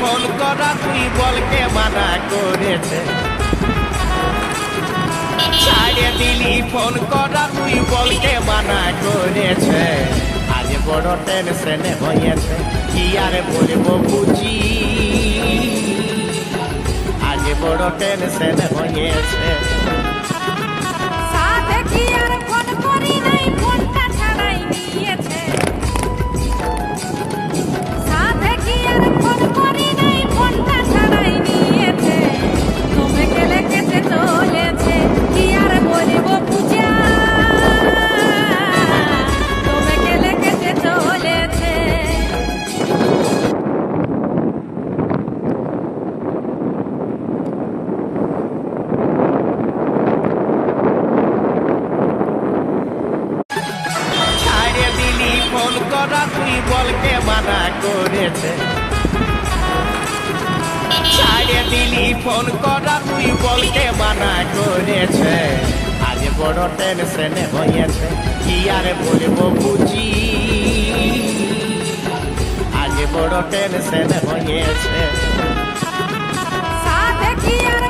phone করা তুই বলকে মানা করেছে ছাড়ে দিলি ফোন করা তুই বলকে মানা করেছে আজ বড় টেনশনে হয়েছে কি আর বলবো বুঝি আজ বড় টেনশনে হয়েছে সাথে কি আর ফোন করি নাই ফোনটা ছাড়াই নিয়েছে সাথে কি আর ফোন করি নাই ফোনটা ছাড়াই নিয়েছে তুমি গেলে কেটে চলেছে কি আর বলবো পূজা তুমি গেলে কেটে চলেছে ছাড়ে দিলি ফোন করা তুই বলকে মানা করেছে ছাড়ে দিলি ফোন করা তুই বলকে মানা করেছে আজ বড় টেনশনে হয়েছে কি আর বলবো বুঝি আজ বড় টেনশনে হয়েছে সাথে কি আর